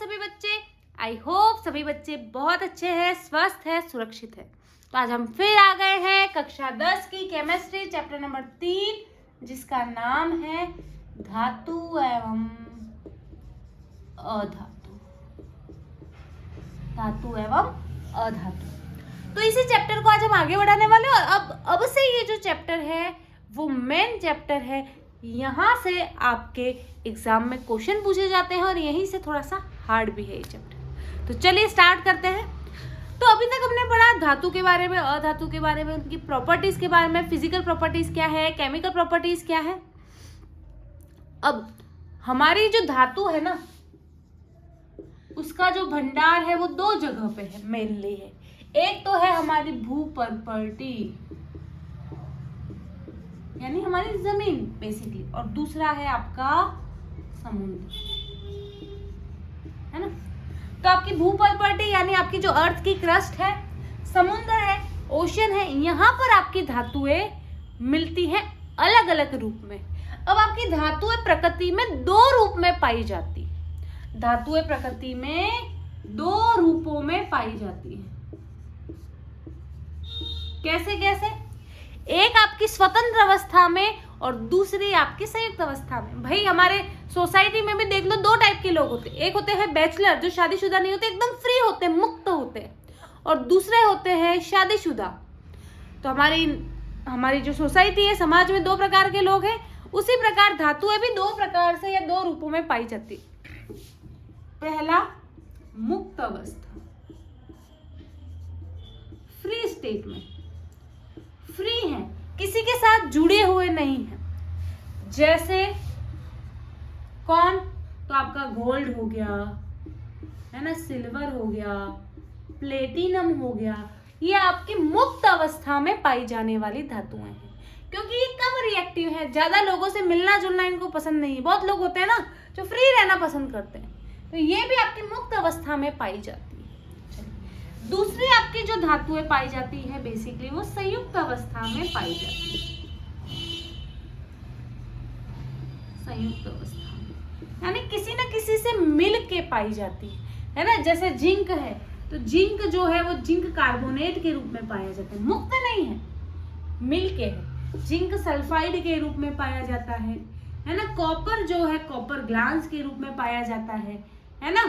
सभी बच्चे। I hope सभी बच्चे बहुत अच्छे हैं, स्वस्थ हैं, सुरक्षित हैं। तो आज हम फिर आ गए हैं कक्षा 10 की केमिस्ट्री चैप्टर नंबर 3, जिसका नाम है धातु एवं अधातु। धातु एवं अधातु। तो इसी चैप्टर को आज हम आगे बढ़ाने वाले हैं। और अब से ये जो चैप्टर है वो मेन चैप्टर है। यहाँ से आपके एग्जाम में क्वेश्चन पूछे जाते हैं और यहीं से थोड़ा सा हार्ड भी है ये चैप्टर। तो चलिए स्टार्ट करते हैं। तो अभी तक हमने पढ़ा धातु के बारे में, अधातु के बारे में, उनकी प्रॉपर्टीज के बारे में, फिजिकल प्रॉपर्टीज क्या है, केमिकल प्रॉपर्टीज क्या है। अब हमारी जो धातु है ना, उसका जो भंडार है वो दो जगह पे है मेनली है। एक तो है हमारी भूपर्पटी यानी हमारी जमीन बेसिकली, और दूसरा है आपका समुद्र, है ना। तो आपकी भूपर्पटी यानी आपकी जो अर्थ की क्रस्ट है, समुद्र है, ओशन है, यहाँ पर आपकी धातुएं मिलती हैं अलग अलग रूप में। अब आपकी धातुएं प्रकृति में दो रूप में पाई जाती है। धातुएं प्रकृति में दो रूपों में पाई जाती है। कैसे कैसे? एक आपकी स्वतंत्र अवस्था में और दूसरी आपकी संयुक्त अवस्था में। भाई हमारे सोसाइटी में भी देख लो, दो टाइप के लोग होते हैं। एक होते हैं बैचलर, जो शादीशुदा नहीं होते, एकदम फ्री होते हैं, मुक्त होते हैं, और दूसरे होते हैं शादीशुदा। तो हमारी जो सोसाइटी है, समाज में दो प्रकार के लोग हैं। उसी प्रकार धातुएं भी दो प्रकार से या दो रूपों में पाई जाती। पहला मुक्त अवस्था, फ्री स्टेट में, फ्री हैं, किसी के साथ जुड़े हुए नहीं हैं। जैसे कौन? तो आपका गोल्ड हो गया, है ना, सिल्वर हो गया, प्लेटिनम हो गया। ये आपकी मुक्त अवस्था में पाई जाने वाली धातुएं हैं, क्योंकि ये कम रिएक्टिव है, ज्यादा लोगों से मिलना जुलना इनको पसंद नहीं है। बहुत लोग होते हैं ना जो फ्री रहना पसंद करते हैं, तो ये भी आपकी मुक्त अवस्था में पाई जाती है। दूसरी आपकी जो धातुएं पाई जाती है बेसिकली वो संयुक्त अवस्था में पाई जाती है। संयुक्त अवस्था में यानी किसी न किसी से मिल के पाई जाती है ना। जैसे जिंक है, तो जिंक जो है वो जिंक कार्बोनेट के रूप में पाया जाता है, मुक्त नहीं है, मिल के है। जिंक सल्फाइड के रूप में पाया जाता है ना। कॉपर जो है कॉपर ग्लांस के रूप में पाया जाता है ना।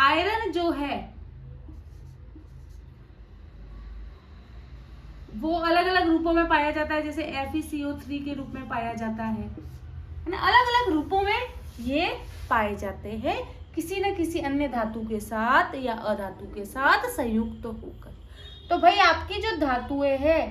आयरन जो है वो अलग अलग रूपों में पाया जाता है, जैसे FeCO3 के रूप में पाया जाता है ना। अलग अलग रूपों में ये पाए जाते हैं, किसी न किसी अन्य धातु के साथ या अधातु के साथ संयुक्त होकर। तो भाई आपकी जो धातुएं है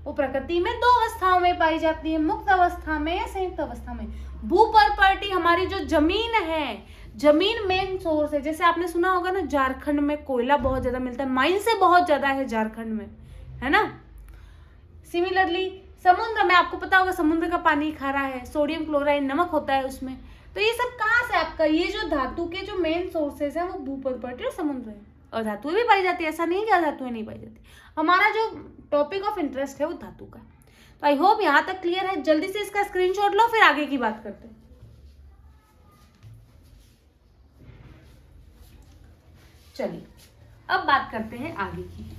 वो प्रकृति में दो अवस्थाओं में पाई जाती है, मुक्त अवस्था में या संयुक्त अवस्था में। भूपर्पटी हमारी जो जमीन है, जमीन मेन सोर्स है। जैसे आपने सुना होगा ना, झारखंड में कोयला बहुत ज्यादा मिलता है, माइन से बहुत ज्यादा है झारखंड में, है ना। सिमिलरली समुद्र में आपको पता होगा, समुद्र का पानी खारा है, सोडियम क्लोराइड नमक होता है उसमें। तो ये सब कहाँ से आपका, ये जो धातु के जो मेन सोर्सेज है वो भूपर्पटी और समुद्र है। और धातुएं भी पाई जाती है, ऐसा नहीं कि अधातुएं नहीं पाई जाती। हमारा जो टॉपिक ऑफ इंटरेस्ट है वो धातु का। तो आई होप यहाँ तक क्लियर है। जल्दी से इसका स्क्रीनशॉट लो, फिर आगे की बात करते हैं। चलिए अब बात करते हैं आगे की।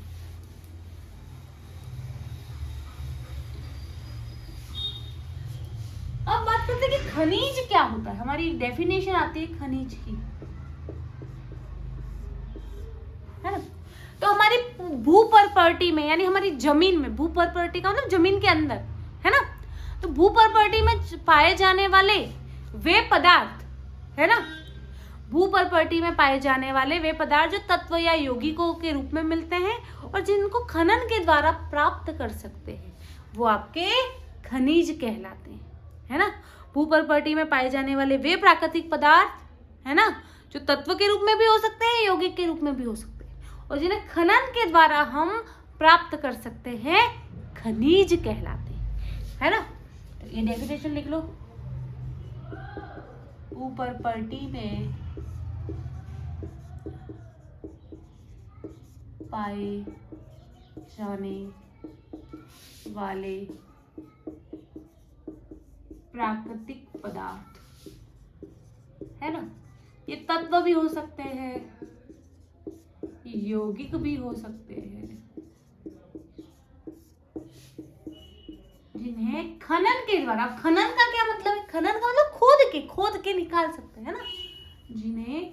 अब बात करते हैं कि खनिज क्या होता है। हमारी डेफिनेशन आती है खनिज की, है ना। तो हमारी भूपर्पटी में यानी हमारी जमीन में, भूपर्पटी का मतलब जमीन के अंदर, है ना। तो भूपर्पटी में पाए जाने वाले वे पदार्थ, है ना, भूपर्पटी में पाए जाने वाले वे पदार्थ जो तत्व या यौगिकों के रूप में मिलते हैं और जिनको खनन के द्वारा प्राप्त कर सकते हैं, वो आपके खनिज कहलाते हैं, है ना। भूपर्पटी में पाए जाने वाले वे प्राकृतिक पदार्थ, है ना, जो तत्व के रूप में भी हो सकते हैं, यौगिक के रूप में भी हो सकते हैं, और जिन्हें खनन के द्वारा हम प्राप्त कर सकते हैं, खनिज कहलाते हैं, है ना। ये डेफिनेशन लिख लो। भूपर्पटी में पाए जाने वाले प्राकृतिक पदार्थ, है ना, ये तत्व भी हो सकते हैं, यौगिक भी हो सकते हैं, जिन्हें खनन के द्वारा, खनन का क्या मतलब है, खनन का मतलब खोद के निकाल सकते हैं ना, जिन्हें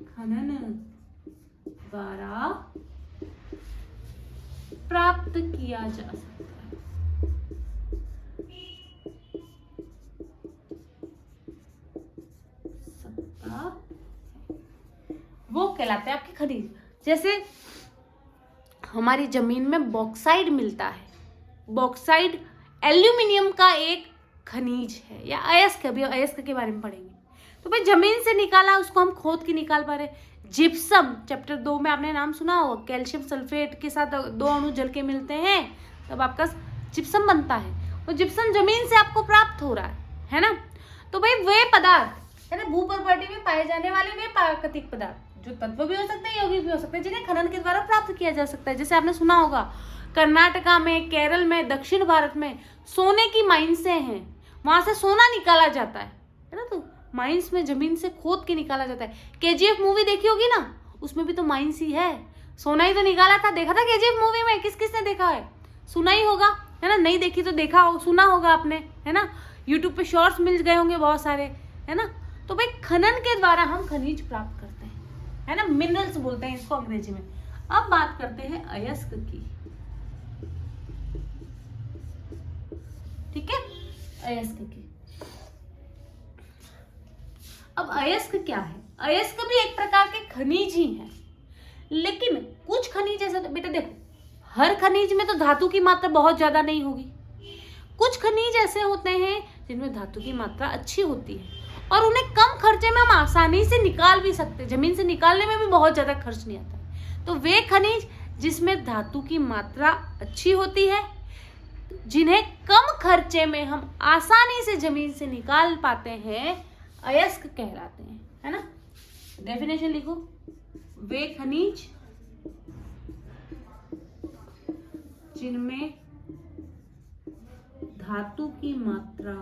खनन द्वारा प्राप्त किया जा सकता है। वो कहलाते हैं आपके खनिज। जैसे हमारी जमीन में बॉक्साइड मिलता है, बॉक्साइड एल्यूमिनियम का एक खनिज है, या अयस्क, अभी अयस्क के बारे में पढ़ेंगे। तो भाई जमीन से निकाला, उसको हम खोद के निकाल पा रहे। जिप्सम, चैप्टर 2 में आपने नाम सुना होगा, कैल्शियम सल्फेट के साथ 2 अणु जल के मिलते हैं तब आपका जिप्सम बनता है। वो जिप्सम जमीन से आपको प्राप्त हो रहा है ना। तो भाई वे पदार्थ है ना, भू प्रॉपर्टी में पाए जाने वाले वे प्राकृतिक पदार्थ, जो तत्व भी हो सकते हैं, यौगिक भी हो सकते हैं, जिन्हें खनन के द्वारा प्राप्त किया जा सकता है। जैसे आपने सुना होगा कर्नाटका में, केरल में, दक्षिण भारत में सोने की माइंस हैं, वहां से सोना निकाला जाता है ना। तो माइंस में जमीन से खोद के निकाला जाता है। केजीएफ मूवी देखी होगी ना, उसमें भी तो माइंस ही है, सोना ही तो निकाला था। देखा था केजीएफ मूवी में? किस किसने देखा है? सुना ही होगा है ना, नहीं देखी तो देखा हो, सुना होगा आपने है ना, यूट्यूब पे शॉर्ट्स मिल गए होंगे बहुत सारे है ना। तो भाई खनन के द्वारा हम खनिज प्राप्त करते हैं है ना, मिनरल्स बोलते हैं इसको अंग्रेजी में। अब बात करते हैं अयस्क की, ठीक है, अयस्क की। अब अयस्क क्या है? अयस्क भी एक प्रकार के खनिज ही है, लेकिन कुछ खनिज ऐसे, तो बेटा देखो, हर खनिज में तो धातु की मात्रा बहुत ज्यादा नहीं होगी। कुछ खनिज ऐसे होते हैं जिनमें धातु की मात्रा अच्छी होती है और उन्हें कम खर्चे में हम आसानी से निकाल भी सकते हैं, जमीन से निकालने में भी बहुत ज्यादा खर्च नहीं आता है। तो वे खनिज जिसमें धातु की मात्रा अच्छी होती है, जिन्हें कम खर्चे में हम आसानी से जमीन से निकाल पाते हैं, अयस्क कहलाते हैं है ना। डेफिनेशन लिखो, वे खनिज जिनमें धातु की मात्रा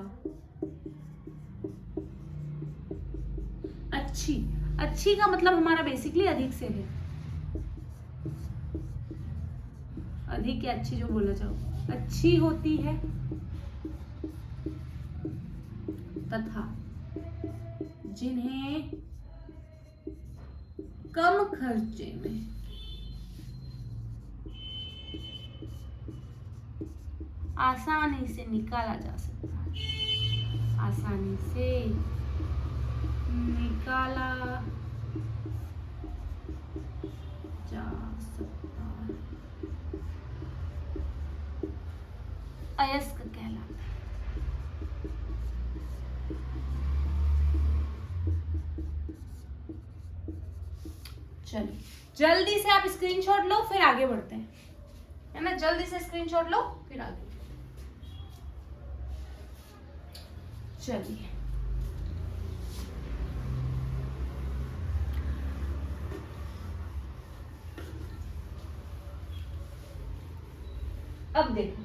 अच्छी, अच्छी का मतलब हमारा बेसिकली अधिक से है, अधिक या अच्छी जो बोला जाओ, अच्छी होती है तथा जिन्हें कम खर्चे में आसानी से निकाला जा सकता है, आसानी से निकाला जा सकता है, अयस्क कहलाता है। चलिए जल्दी से आप स्क्रीनशॉट लो, फिर आगे बढ़ते हैं है ना। जल्दी से स्क्रीनशॉट लो, फिर आगे। चलिए अब देखो,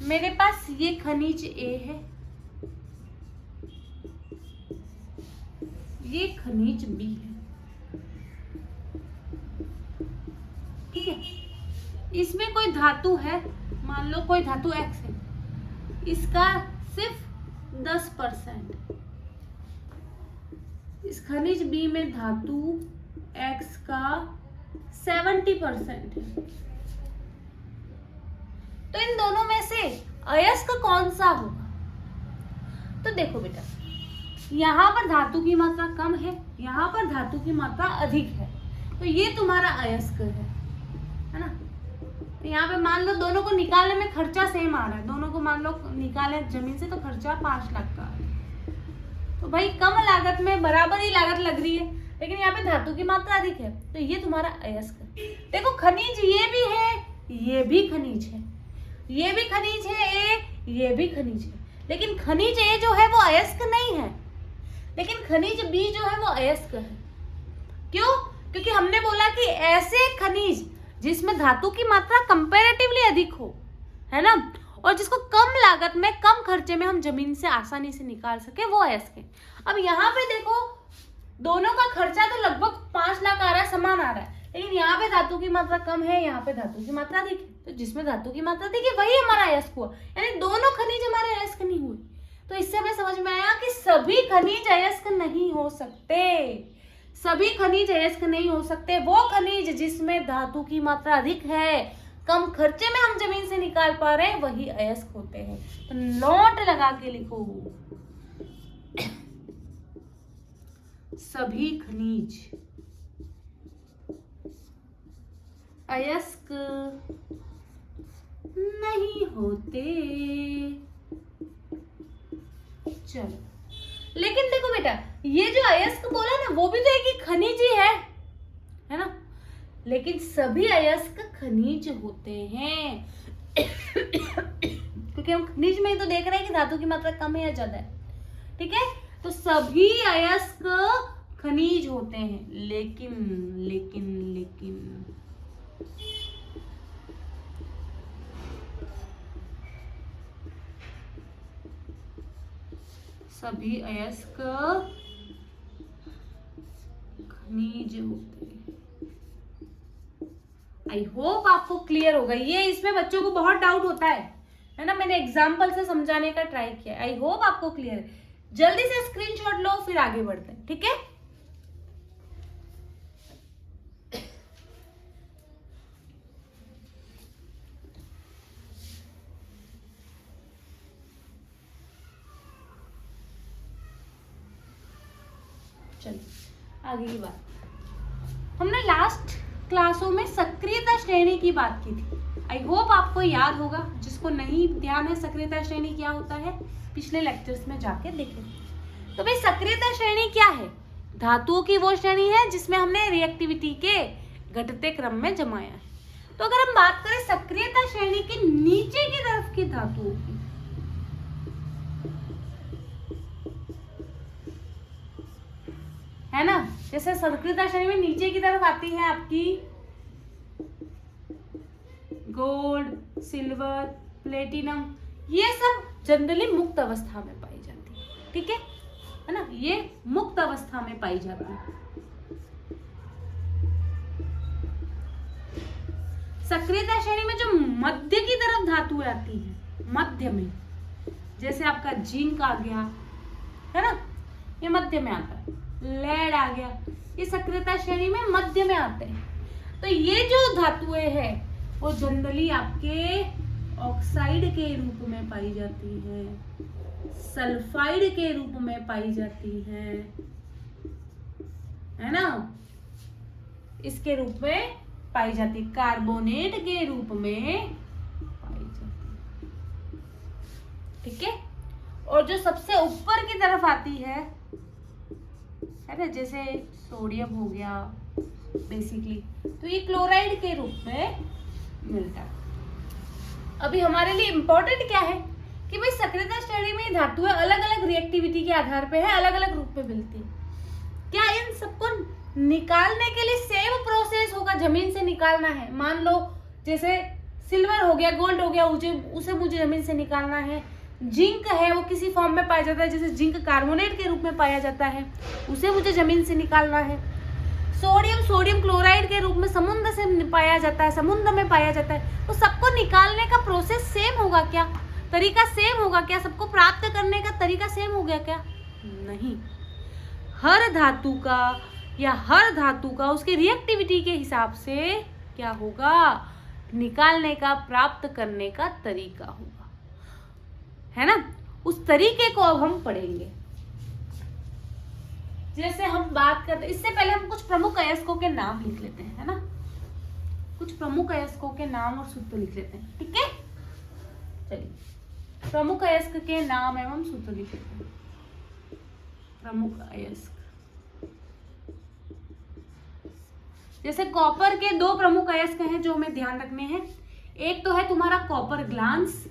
मेरे पास ये खनिज ए है, ये खनिज बी है, ठीक है। इसमें कोई धातु है, मान लो कोई धातु एक्स है, इसका सिर्फ 10%, इस खनिज बी में धातु एक्स का 70% है। तो इन दोनों में से अयस्क कौन सा होगा? तो देखो बेटा, यहां पर धातु की मात्रा कम है, यहां पर धातु की मात्रा अधिक है, तो ये तुम्हारा अयस्क है ना। तो यहाँ पे मान लो दोनों को निकालने में खर्चा सेम आ रहा है, दोनों को मान लो निकाले जमीन से तो खर्चा 5 लाख का आ रहा है, तो भाई कम लागत में बराबर ही लागत लग रही है, लेकिन यहाँ पे धातु की मात्रा अधिक है, तो ये तुम्हारा अयस्क है। देखो खनिज ये भी है, ये भी खनिज है, ये भी खनिज है ए, ये भी खनिज है, लेकिन खनिज ए जो है वो अयस्क नहीं है, लेकिन खनिज बी जो है वो अयस्क है। क्यों? क्योंकि हमने बोला कि ऐसे खनिज जिसमें धातु की मात्रा कंपैरेटिवली अधिक हो, है ना, और जिसको कम लागत में कम खर्चे में हम जमीन से आसानी से निकाल सके, वो अयस्क है। अब यहाँ पे देखो दोनों का खर्चा तो लगभग 5 लाख आ रहा है, समान आ रहा है, लेकिन यहाँ पे धातु की मात्रा कम है, यहाँ पे धातु की मात्रा अधिक है, तो जिसमें धातु की मात्रा अधिक है वही हमारा अयस्क हुआ, यानी दोनों खनिज हमारे अयस्क नहीं हुए। तो इससे हमें समझ में आया कि सभी खनिज अयस्क नहीं हो सकते, सभी खनिज अयस्क नहीं हो सकते। वो खनिज जिसमें धातु की मात्रा अधिक है, कम खर्चे में हम जमीन से निकाल पा रहे हैं, वही अयस्क होते हैं। तो नोट लगा के लिखो, सभी खनिज अयस्क नहीं होते। चलो, लेकिन देखो बेटा, ये जो अयस्क बोला ना, वो भी तो एक ही खनिज ही है ना, लेकिन सभी अयस्क खनिज होते हैं क्योंकि हम खनिज में ही तो देख रहे हैं कि धातु की मात्रा कम है या ज्यादा है, ठीक है। तो सभी अयस्क खनिज होते हैं, लेकिन सभी अयस्क खनिज होते हैं। आई होप आपको क्लियर होगा ये, इसमें बच्चों को बहुत डाउट होता है ना, मैंने एग्जाम्पल से समझाने का ट्राई किया। आई होप आपको क्लियर है। जल्दी से स्क्रीनशॉट लो, फिर आगे बढ़ते हैं, ठीक है। चलिए आगे की बात, हमने लास्ट क्लासों में सक्रियता श्रेणी की बात की थी। आई होप आपको याद होगा, जिसको नहीं ध्यान है सक्रियता श्रेणी क्या होता है, पिछले लेक्चर्स में जाके देखें। तो भाई सक्रियता श्रेणी क्या है? धातुओं की वो श्रेणी है जिसमें हमने रिएक्टिविटी के घटते क्रम में जमाया है। तो अगर हम बात करें सक्रियता श्रेणी के नीचे की तरफ की धातुओं की, है ना, जैसे सक्रियता श्रेणी में नीचे की तरफ आती है आपकी गोल्ड, सिल्वर, प्लेटिनम, ये सब जनरली मुक्त अवस्था में पाई जाती है, ठीक है ना, ये मुक्त अवस्था में पाई जाती है। सक्रियता श्रेणी में जो मध्य की तरफ धातुएं आती हैं, मध्य में, जैसे आपका जिंक आ गया, है ना, ये मध्य में आता है, लेड आ गया, ये सक्रियता श्रेणी में मध्य में आते हैं। तो ये जो धातुएं हैं वो जनरली आपके ऑक्साइड के रूप में पाई जाती है, सल्फाइड के रूप में पाई जाती है ना, इसके रूप में पाई जाती, कार्बोनेट के रूप में पाई जाती, ठीक है। और जो सबसे ऊपर की तरफ आती है ना, जैसे सोडियम हो गया बेसिकली, तो ये क्लोराइड के रूप में मिलता है। अभी हमारे लिए इंपॉर्टेंट क्या है कि भाई सक्रियता श्रेणी में धातुएं अलग अलग रिएक्टिविटी के आधार पे है, अलग अलग रूप में मिलती है। क्या इन सबको निकालने के लिए सेम प्रोसेस होगा, जमीन से निकालना है? मान लो जैसे सिल्वर हो गया, गोल्ड हो गया, उसे मुझे जमीन से निकालना है। जिंक है, वो किसी फॉर्म में पाया जाता है, जैसे जिंक कार्बोनेट के रूप में पाया जाता है, उसे मुझे जमीन से निकालना है। सोडियम क्लोराइड के रूप में समुद्र से पाया जाता है, समुद्र में पाया जाता है। तो सबको निकालने का प्रोसेस सेम होगा क्या? तरीका सेम होगा क्या? सबको प्राप्त करने का तरीका सेम हो गया क्या? नहीं। हर धातु का या हर धातु का उसके रिएक्टिविटी के हिसाब से क्या होगा, निकालने का, प्राप्त करने का तरीका होगा, है ना। उस तरीके को अब हम पढ़ेंगे। जैसे हम बात करते, इससे पहले हम कुछ प्रमुख अयस्कों के नाम लिख लेते हैं, है ना, कुछ प्रमुख अयस्कों के नाम और सूत्र लिख लेते हैं, ठीक है। चलिए प्रमुख अयस्क के नाम एवं सूत्र लिख लेते हैं। प्रमुख अयस्क, जैसे कॉपर के दो प्रमुख अयस्क हैं जो हमें ध्यान रखने हैं। एक तो है तुम्हारा कॉपर ग्लांस,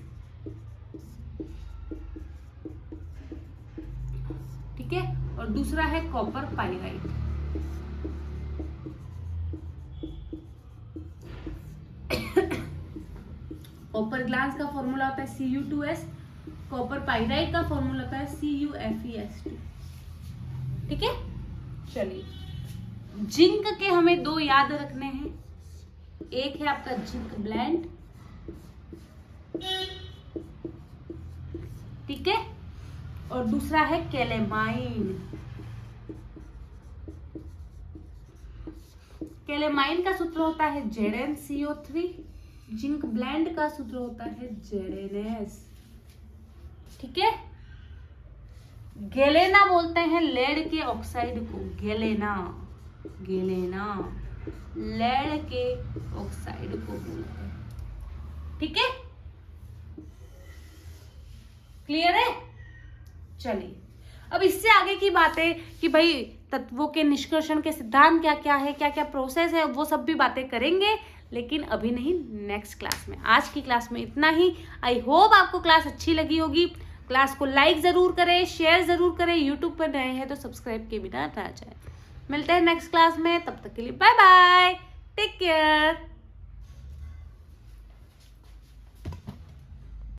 ठीक है, और दूसरा है कॉपर पाइराइट। कॉपर ग्लांस का फॉर्मूला होता है Cu2S, कॉपर पाइराइट का फॉर्मूला होता है CuFeS2, ठीक है। चलिए, जिंक के हमें 2 याद रखने हैं। एक है आपका जिंक ब्लेंड, ठीक है, और दूसरा है कैलेमाइन। कैलेमाइन का सूत्र होता है ZnCO3, जिंक ब्लेंड का सूत्र होता है ZnS, ठीक है। गैलेना बोलते हैं लेड के ऑक्साइड को, गैलेना, गैलेना लेड के ऑक्साइड को बोलते हैं, ठीक है, क्लियर है। चलिए, अब इससे आगे की बातें कि भाई तत्वों के निष्कर्षण के सिद्धांत क्या क्या है, क्या क्या प्रोसेस है, वो सब भी बातें करेंगे, लेकिन अभी नहीं, नेक्स्ट क्लास में। आज की क्लास में इतना ही। आई होप आपको क्लास अच्छी लगी होगी। क्लास को लाइक जरूर करें, शेयर जरूर करें, यूट्यूब पर नए हैं तो सब्सक्राइब के बिना ना जाए। मिलते हैं नेक्स्ट क्लास में, तब तक के लिए बाय बाय, टेक केयर।